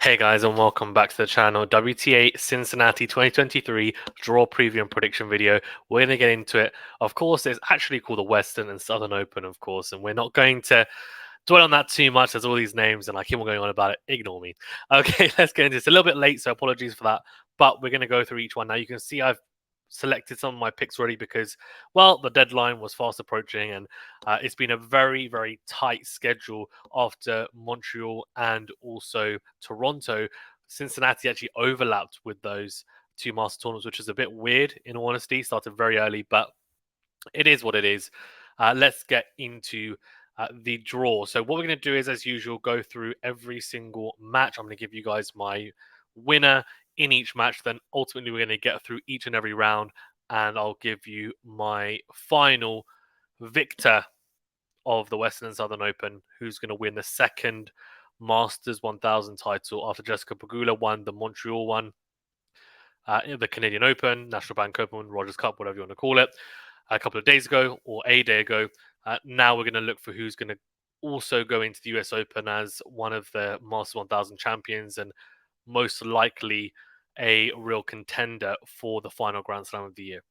Hey guys, and welcome back to the channel. WTA Cincinnati 2023 draw preview and prediction video. We're going to get into it. Of course, it's actually called the Western and Southern Open, of course, and we're not going to dwell on that too much. There's all these names, and I keep on going on about it. Ignore me. Okay, let's get into it. It's a little bit late, so apologies for that. But we're going to go through each one. Now, you can see I've selected some of my picks already because, well, the deadline was fast approaching, and it's been a very, very tight schedule after Montreal and also Toronto. Cincinnati actually overlapped with those two master tournaments, which is a bit weird, in all honesty. Started very early, but it is what it is. Let's get into the draw. So what we're going to do is, as usual, go through every single match. I'm going to give you guys my winner in each match. Then ultimately, we're going to get through each and every round, and I'll give you my final victor of the Western and Southern Open, who's going to win the second Masters 1000 title after Jessica Pegula won the Montreal one, the Canadian Open, National Bank Open, Rogers Cup, whatever you want to call it, a couple of days ago or a day ago. Now we're going to look for who's going to also go into the US Open as one of the Masters 1000 champions and most likely a real contender for the final Grand Slam of the year.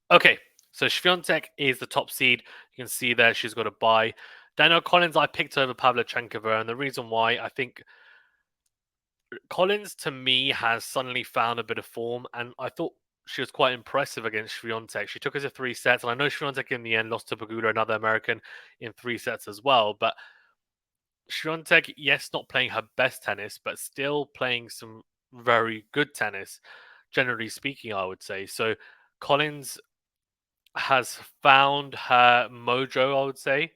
Okay, so Swiatek is the top seed. You can see there she's got a bye. Danielle Collins, I picked over Pavlyuchenkova, and the reason why I think Collins to me has suddenly found a bit of form, and I thought she was quite impressive against Swiatek. She took us to 3 sets, and I know Swiatek in the end lost to Pegula, another American, in 3 sets as well. But Swiatek, yes, not playing her best tennis, but still playing some very good tennis, generally speaking, I would say. So Collins has found her mojo, I would say,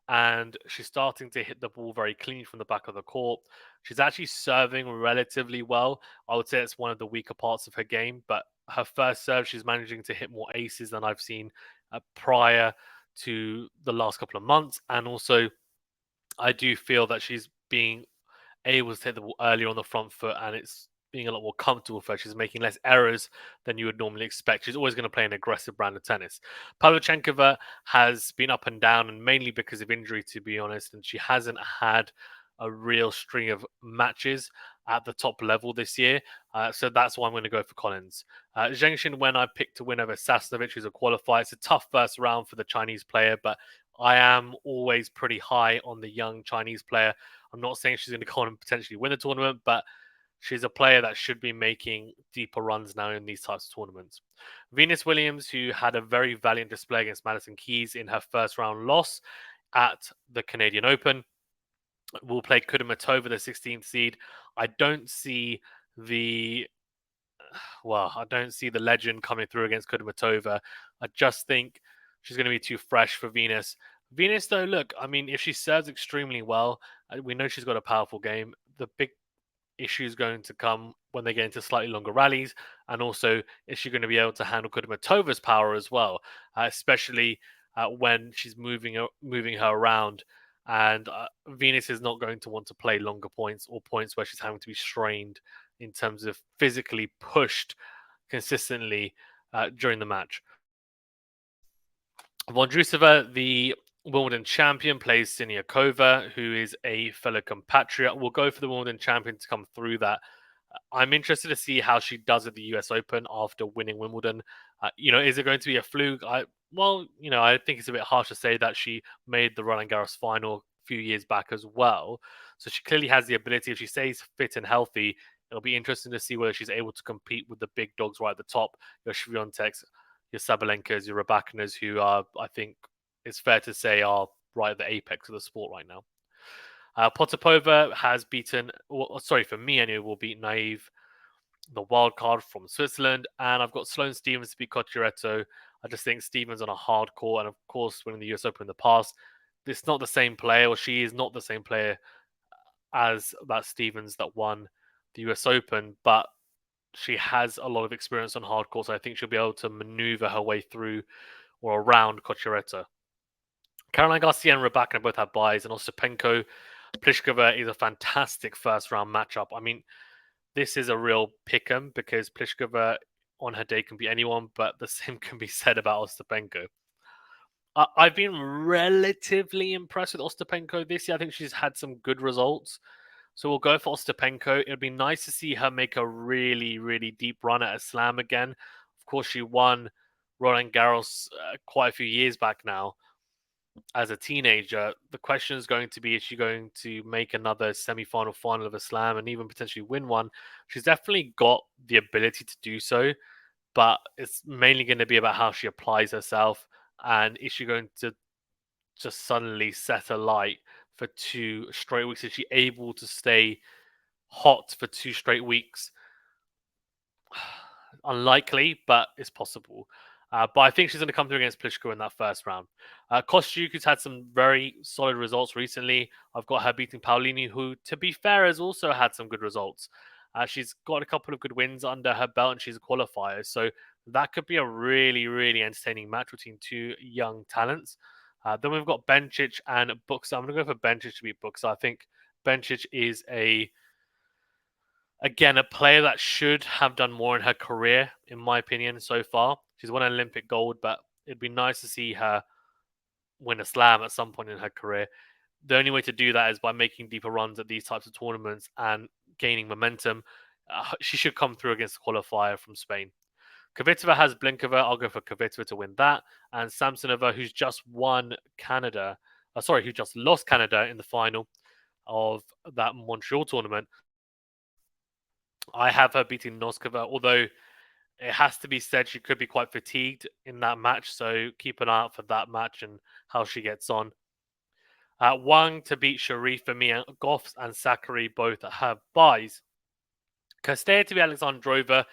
and she's starting to hit the ball very clean from the back of the court. She's actually serving relatively well. I would say it's one of the weaker parts of her game, but her first serve, she's managing to hit more aces than I've seen prior to the last couple of months. And also, I do feel that she's being able to hit the ball earlier on the front foot, and it's being a lot more comfortable for her. She's making less errors than you would normally expect. She's always going to play an aggressive brand of tennis. Pavlyuchenkova has been up and down, and mainly because of injury, to be honest, and she hasn't had a real string of matches at the top level this year. So that's why I'm going to go for Collins. Zheng Xinwen I picked to win over Sasnovich, who's a qualifier. It's a tough first round for the Chinese player, but I am always pretty high on the young Chinese player. I'm not saying she's going to go on and potentially win the tournament, but she's a player that should be making deeper runs now in these types of tournaments. Venus Williams, who had a very valiant display against Madison Keys in her first round loss at the Canadian Open, will play Kudermetova, the 16th seed. I don't see the legend coming through against Kudermetova. I just think she's going to be too fresh for Venus. Venus, though, look, I mean, if she serves extremely well, we know she's got a powerful game. The big issue is going to come when they get into slightly longer rallies, and also is she going to be able to handle Kudermetova's power as well, especially when she's moving her around. And Venus is not going to want to play longer points or points where she's having to be strained in terms of physically pushed consistently during the match. Vondrousova, the Wimbledon champion, plays Siniakova, who is a fellow compatriot. We'll go for the Wimbledon champion to come through that. I'm interested to see how she does at the US Open after winning Wimbledon. Is it going to be a fluke? I think it's a bit harsh to say that she made the Roland Garros final a few years back as well. So she clearly has the ability. If she stays fit and healthy, it'll be interesting to see whether she's able to compete with the big dogs right at the top. Your Swiatek's, your Sabalenkas, your Rybakinas, who are, I think it's fair to say, are right at the apex of the sport right now. Potapova has beaten, for me anyway, will beat Naive, the wild card from Switzerland. And I've got Sloane Stephens to beat Cocciaretto. I just think Stephens on a hard court, and of course, winning the US Open in the past, it's not the same player, or she is not the same player as that Stephens that won the US Open, but she has a lot of experience on hard courts. So I think she'll be able to maneuver her way through or around Cocciaretto. Caroline Garcia and Rybakina both have buys, and Ostapenko Pliskova is a fantastic first round matchup. I mean, this is a real pick 'em because Pliskova on her day can be anyone, but the same can be said about Ostapenko. I've been relatively impressed with Ostapenko this year. I think she's had some good results. So we'll go for Ostapenko. It would be nice to see her make a really, really deep run at a slam again. Of course, she won Roland Garros quite a few years back now as a teenager. The question is going to be, is she going to make another semi-final, final of a slam and even potentially win one? She's definitely got the ability to do so, but it's mainly going to be about how she applies herself. And is she going to just suddenly set alight for 2 straight weeks? Is she able to stay hot for 2 straight weeks? Unlikely, but it's possible. But I think she's going to come through against Pliskova in that first round. Kostyuku's had some very solid results recently. I've got her beating Paulini, who, to be fair, has also had some good results. She's got a couple of good wins under her belt, and she's a qualifier. So that could be a really, really entertaining match between two young talents. Then we've got Bencic and Buxa. I'm going to go for Bencic to beat Buxa. I think Bencic is again, a player that should have done more in her career, in my opinion, so far. She's won Olympic gold, but it'd be nice to see her win a slam at some point in her career. The only way to do that is by making deeper runs at these types of tournaments and gaining momentum. She should come through against the qualifier from Spain. Kvitova has Blinkova. I'll go for Kvitova to win that. And Samsonova, who's just won Canada, who just lost Canada in the final of that Montreal tournament. I have her beating Noskova, although it has to be said she could be quite fatigued in that match, so keep an eye out for that match and how she gets on. Wang to beat Sharif for me, and Gauff and Sakari both have buys. Kastea to beat Alexandrova,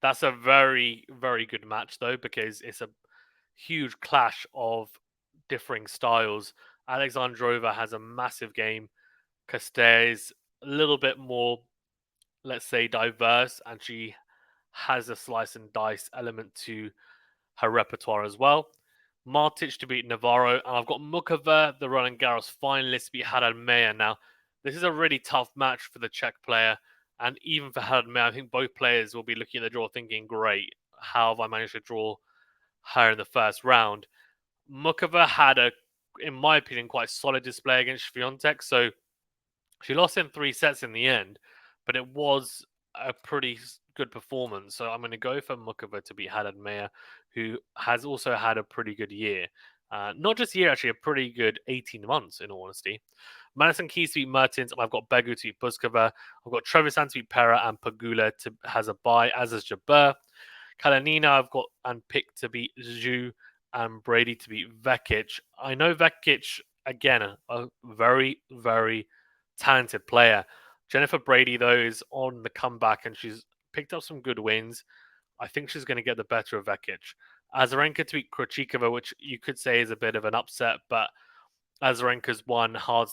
that's a very, very good match though, because it's a huge clash of differing styles. Alexandrova has a massive game. Kastea is a little bit more, let's say, diverse, and she has a slice and dice element to her repertoire as well. Martic to beat Navarro, and I've got Mukova, the Roland Garros finalist, to beat Haddad Meyer. Now, this is a really tough match for the Czech player, and even for Haddad Meyer, I think both players will be looking at the draw thinking, great, how have I managed to draw her in the first round? Mukova had in my opinion, quite solid display against Swiatek, so she lost in 3 sets in the end, but it was a pretty good performance. So I'm going to go for Mukova to beat Haddad Meyer, who has also had a pretty good year. Not just a year, actually, a pretty good 18 months, in all honesty. Madison Keys to beat Mertens, and I've got Begu to beat Puskova. I've got Trevisan to beat Pera, and Pegula has a bye, as is Jabeur. Kalanina, I've got and Pick to beat Zhu, and Brady to beat Vekic. I know Vekic, again, a very, very talented player. Jennifer Brady, though, is on the comeback and she's picked up some good wins. I think she's going to get the better of Vekic. Azarenka to beat Krejcikova, which you could say is a bit of an upset, but Azarenka's won hard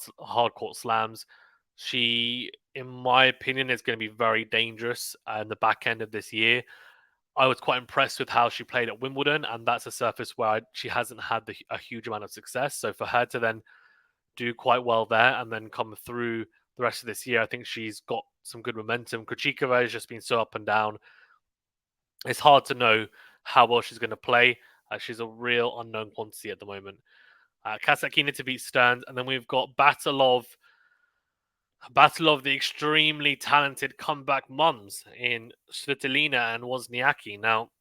court slams. She, in my opinion, is going to be very dangerous in the back end of this year. I was quite impressed with how she played at Wimbledon, and that's a surface where she hasn't had a huge amount of success. So for her to then do quite well there and then come through the rest of this year, I think she's got some good momentum. Krejcikova has just been so up and down. It's hard to know how well she's going to play. She's a real unknown quantity at the moment. Kasatkina to beat Stearns, and then we've got Battle of the extremely talented comeback mums in Svitolina and Wozniacki. Now,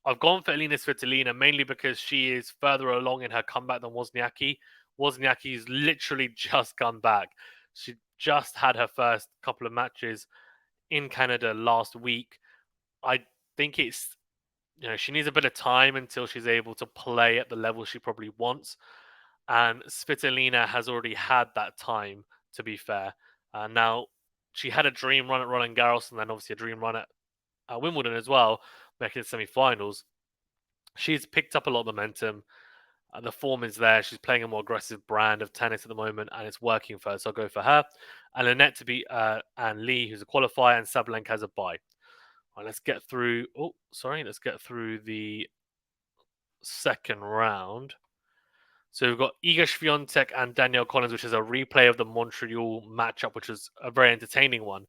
I've gone for Elina Svitolina mainly because she is further along in her comeback than Wozniacki. Wozniacki's literally just come back. She just had her first couple of matches in Canada last week. I think it's, she needs a bit of time until she's able to play at the level she probably wants. And Svitolina has already had that time, to be fair. Now, she had a dream run at Roland Garros and then obviously a dream run at Wimbledon as well, making the semi-finals. She's picked up a lot of momentum. The form is there. She's playing a more aggressive brand of tennis at the moment, and it's working for her. So I'll go for her. And Lynette to beat Anne Lee, who's a qualifier, and Sabalenka has a bye. All right, let's get through. Let's get through the second round. So we've got Iga Swiatek and Danielle Collins, which is a replay of the Montreal matchup, which was a very entertaining one.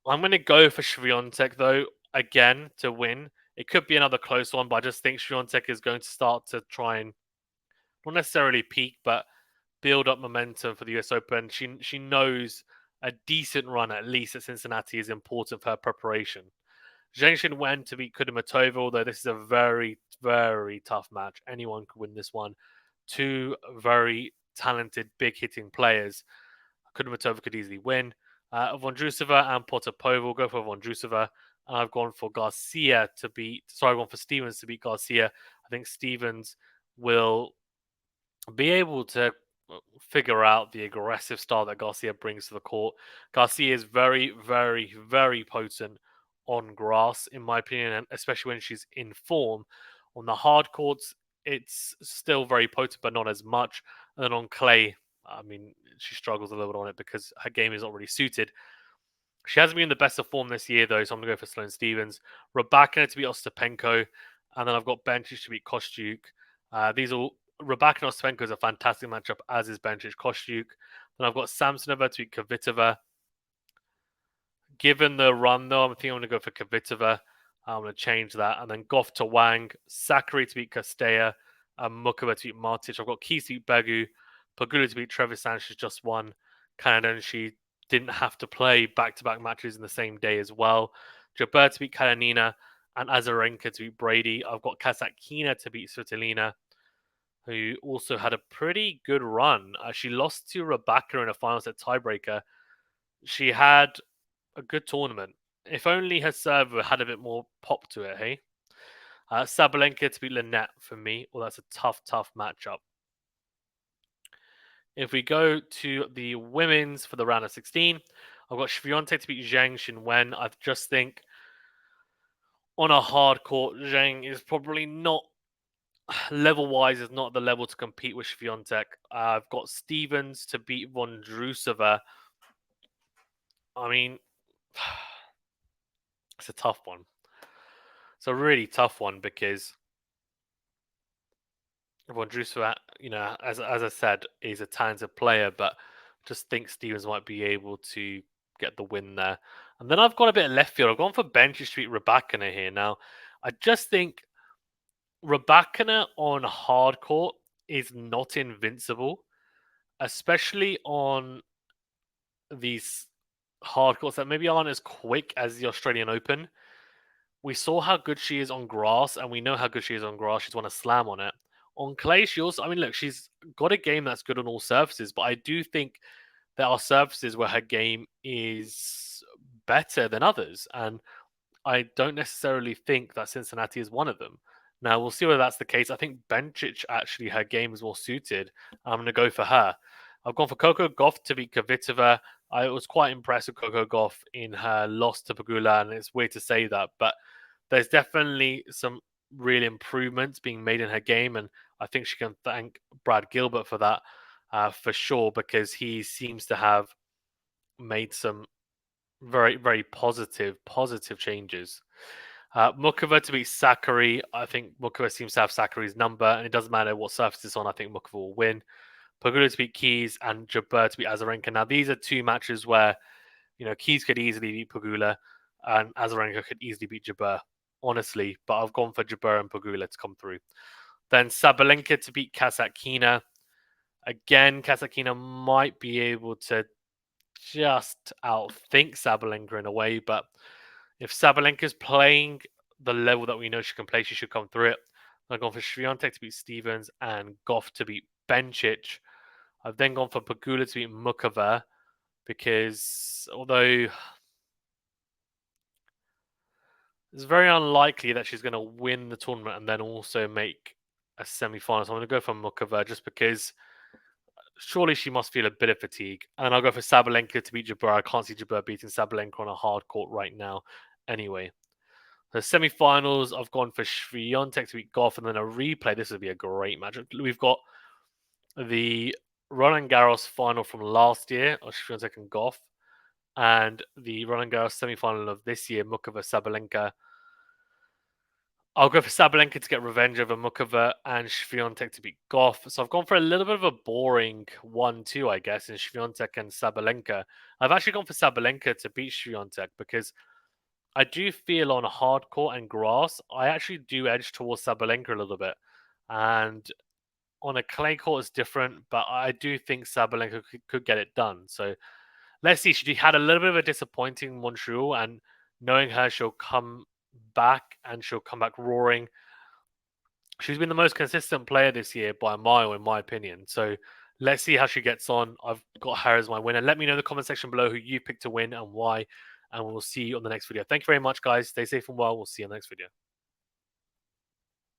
I'm going to go for Swiatek, though, again, to win. It could be another close one, but I just think Swiatek is going to start to try and not necessarily peak, but build up momentum for the US Open. She knows a decent run at least at Cincinnati is important for her preparation. Zheng Xinwen to beat Kudermetova, although this is a very, very tough match. Anyone could win this one. Two very talented, big-hitting players. Kudermetova could easily win. Vondrousova and Potapova will go for Vondrousova. And I've gone for Garcia to beat... Sorry, I've gone for Stevens to beat Garcia. I think Stevens will be able to figure out the aggressive style that Garcia brings to the court. Garcia is very, very, very potent on grass, in my opinion, and especially when she's in form. On the hard courts, it's still very potent, but not as much. And then on clay, I mean, she struggles a little bit on it because her game is not really suited. She hasn't been in the best of form this year, though, so I'm going to go for Sloane Stevens. Rybakina to beat Ostapenko, and then I've got Bencic to beat Kostyuk. These are Rybakina Ostapenko is a fantastic matchup, as is Bencic Kostyuk. Then I've got Samsonova to beat Kvitova. Given the run, though, I think I'm going to go for Kvitova. I'm going to change that. And then Gauff to Wang, Sakari to beat Castella, and Mukova to beat Martic. I've got Keys to beat Begu, Pegula to beat Trevisan. She's just won Canada, and she didn't have to play back-to-back matches in the same day as well. Jabeur to beat Kalinina, and Azarenka to beat Brady. I've got Kasatkina to beat Svitolina, who also had a pretty good run. She lost to Rybakina in a final set tiebreaker. She had a good tournament. If only her server had a bit more pop to it, hey? Sabalenka to beat Lynette for me. Well, that's a tough, tough matchup. If we go to the women's for the round of 16, I've got Swiatek to beat Zheng Xinwen. I just think on a hard court, Zheng is probably not, level-wise, is not the level to compete with Swiatek. I've got Stevens to beat Vondrousova. I mean, it's a tough one. It's a really tough one because Vondrousova, as I said, is a talented player, but just think Stevens might be able to get the win there. And then I've got a bit of left field. I've gone for Bencic to beat Rybakina here. Now, I just think Rybakina on hard court is not invincible, especially on these hard courts that maybe aren't as quick as the Australian Open. We saw how good she is on grass, and we know how good she is on grass. She's won a slam on it. On clay, she also, I mean, look, she's got a game that's good on all surfaces, but I do think there are surfaces where her game is better than others. And I don't necessarily think that Cincinnati is one of them. Now, we'll see whether that's the case. I think Bencic, actually, her game is more suited. I'm going to go for her. I've gone for Coco Gauff to beat Kvitova. I was quite impressed with Coco Gauff in her loss to Pegula, and it's weird to say that, but there's definitely some real improvements being made in her game, and I think she can thank Brad Gilbert for that, for sure, because he seems to have made some very, very positive changes. Mukova to beat Sakari. I think Mukova seems to have Sakari's number, and it doesn't matter what surface it's on. I think Mukova will win. Pegula to beat Keys and Jabeur to beat Azarenka. Now, these are two matches where, Keys could easily beat Pegula and Azarenka could easily beat Jabeur, honestly. But I've gone for Jabeur and Pegula to come through. Then Sabalenka to beat Kasatkina. Again, Kasatkina might be able to just outthink Sabalenka in a way, but if Sabalenka's playing the level that we know she can play, she should come through it. I've gone for Swiatek to beat Stevens and Gauff to beat Bencic. I've then gone for Pegula to beat Mukova because although it's very unlikely that she's going to win the tournament and then also make a semi-final, so I'm going to go for Mukova just because surely she must feel a bit of fatigue. And I'll go for Sabalenka to beat Jabeur. I can't see Jabeur beating Sabalenka on a hard court right now anyway. The semi-finals, I've gone for Swiatek to beat Gauff and then a replay. This would be a great match. We've got the Roland Garros final from last year of Swiatek and Gauff, and the Roland Garros semi-final of this year, Mukova Sabalenka. I'll go for Sabalenka to get revenge over Mukova and Swiatek to beat Gauff. So I've gone for a little bit of a boring 1-2, I guess, in Swiatek and Sabalenka. I've actually gone for Sabalenka to beat Swiatek because I do feel on hard court and grass, I actually do edge towards Sabalenka a little bit. And on a clay court, it's different, but I do think Sabalenka could get it done. So let's see. She had a little bit of a disappointing Montreal, and knowing her, she'll come back and she'll come back roaring. She's been the most consistent player this year by a mile, in my opinion. So let's see how she gets on. I've got her as my winner. Let me know in the comment section below who you picked to win and why. And we'll see you on the next video. Thank you very much, guys. Stay safe and well. We'll see you on the next video.